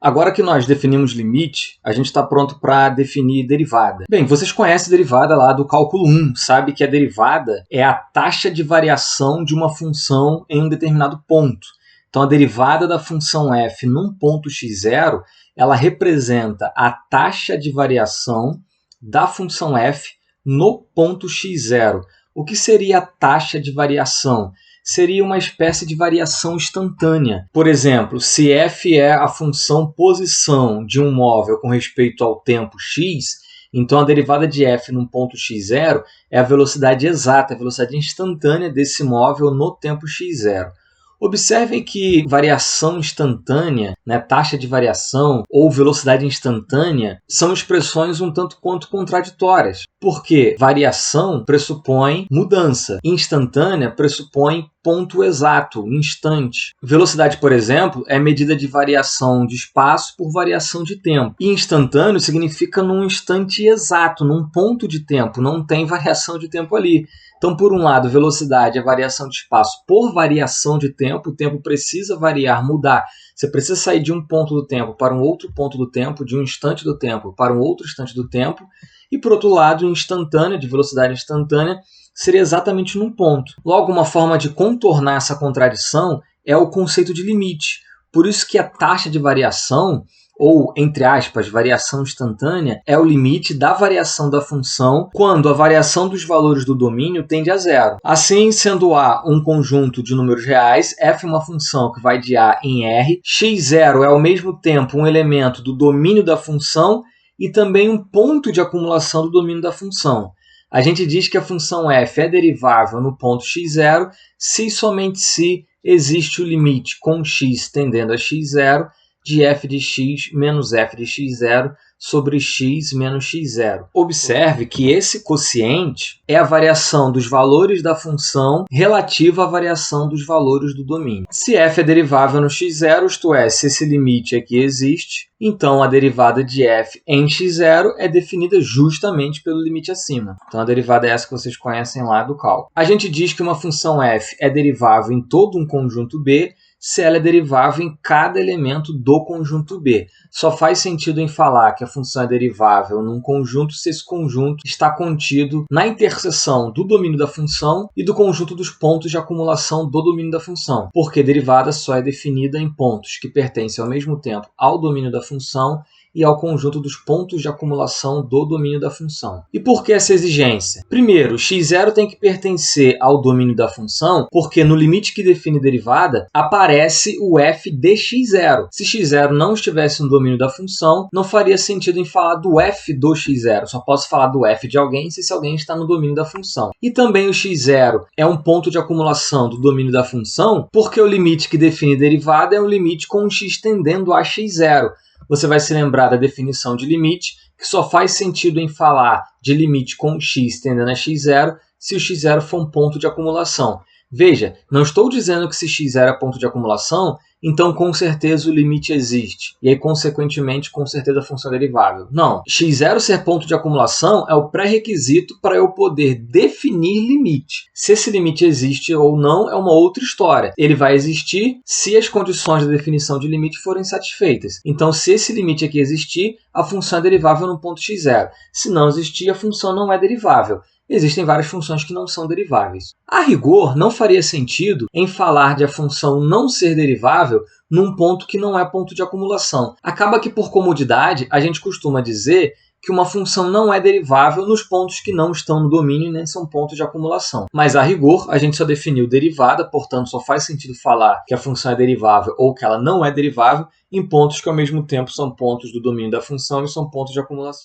Agora que nós definimos limite, a gente está pronto para definir derivada. Bem, vocês conhecem a derivada lá do cálculo 1, sabe que a derivada é a taxa de variação de uma função em um determinado ponto. Então, a derivada da função f num ponto x0, ela representa a taxa de variação da função f no ponto x0. O que seria a taxa de variação? Seria uma espécie de variação instantânea. Por exemplo, se f é a função posição de um móvel com respeito ao tempo x, então a derivada de f num ponto x0 é a velocidade exata, a velocidade instantânea desse móvel no tempo x0. Observem que variação instantânea, taxa de variação ou velocidade instantânea são expressões um tanto quanto contraditórias, porque variação pressupõe mudança, instantânea pressupõe ponto exato, instante. Velocidade, por exemplo, é medida de variação de espaço por variação de tempo. E instantâneo significa num instante exato, num ponto de tempo, não tem variação de tempo ali. Então, por um lado, velocidade é variação de espaço por variação de tempo. O tempo precisa variar, mudar. Você precisa sair de um ponto do tempo para um outro ponto do tempo, de um instante do tempo para um outro instante do tempo. E, por outro lado, instantânea, de velocidade instantânea, seria exatamente num ponto. Logo, uma forma de contornar essa contradição é o conceito de limite. Por isso que a taxa de variação, ou, entre aspas, variação instantânea, é o limite da variação da função quando a variação dos valores do domínio tende a zero. Assim, sendo A um conjunto de números reais, f é uma função que vai de A em R, x0 é ao mesmo tempo um elemento do domínio da função e também um ponto de acumulação do domínio da função. A gente diz que a função f é derivável no ponto x0 se e somente se existe o limite com x tendendo a x0 de f de x menos f de x0 sobre x menos x0. Observe que esse quociente é a variação dos valores da função relativa à variação dos valores do domínio. Se f é derivável no x0, isto é, se esse limite aqui existe, então a derivada de f em x0 é definida justamente pelo limite acima. Então a derivada é essa que vocês conhecem lá do cálculo. A gente diz que uma função f é derivável em todo um conjunto B se ela é derivável em cada elemento do conjunto B. Só faz sentido em falar que a função é derivável num conjunto se esse conjunto está contido na interseção do domínio da função e do conjunto dos pontos de acumulação do domínio da função, porque derivada só é definida em pontos que pertencem ao mesmo tempo ao domínio da função e ao conjunto dos pontos de acumulação do domínio da função. E por que essa exigência? Primeiro, x0 tem que pertencer ao domínio da função, porque no limite que define derivada, aparece o f de x0. Se x0 não estivesse no domínio da função, não faria sentido em falar do f do x0. Só posso falar do f de alguém se esse alguém está no domínio da função. E também o x0 é um ponto de acumulação do domínio da função, porque o limite que define derivada é um limite com um x tendendo a x0. Você vai se lembrar da definição de limite, que só faz sentido em falar de limite com x tendendo a x0 se o x0 for um ponto de acumulação. Veja, não estou dizendo que se x0 é ponto de acumulação, então com certeza o limite existe. E aí, consequentemente, com certeza a função é derivável. Não, x0 ser ponto de acumulação é o pré-requisito para eu poder definir limite. Se esse limite existe ou não é uma outra história. Ele vai existir se as condições da definição de limite forem satisfeitas. Então, se esse limite aqui existir, a função é derivável no ponto x0. Se não existir, a função não é derivável. Existem várias funções que não são deriváveis. A rigor, não faria sentido em falar de a função não ser derivável num ponto que não é ponto de acumulação. Acaba que, por comodidade, a gente costuma dizer que uma função não é derivável nos pontos que não estão no domínio e nem são pontos de acumulação. Mas, a rigor, a gente só definiu derivada, portanto, só faz sentido falar que a função é derivável ou que ela não é derivável em pontos que, ao mesmo tempo, são pontos do domínio da função e são pontos de acumulação.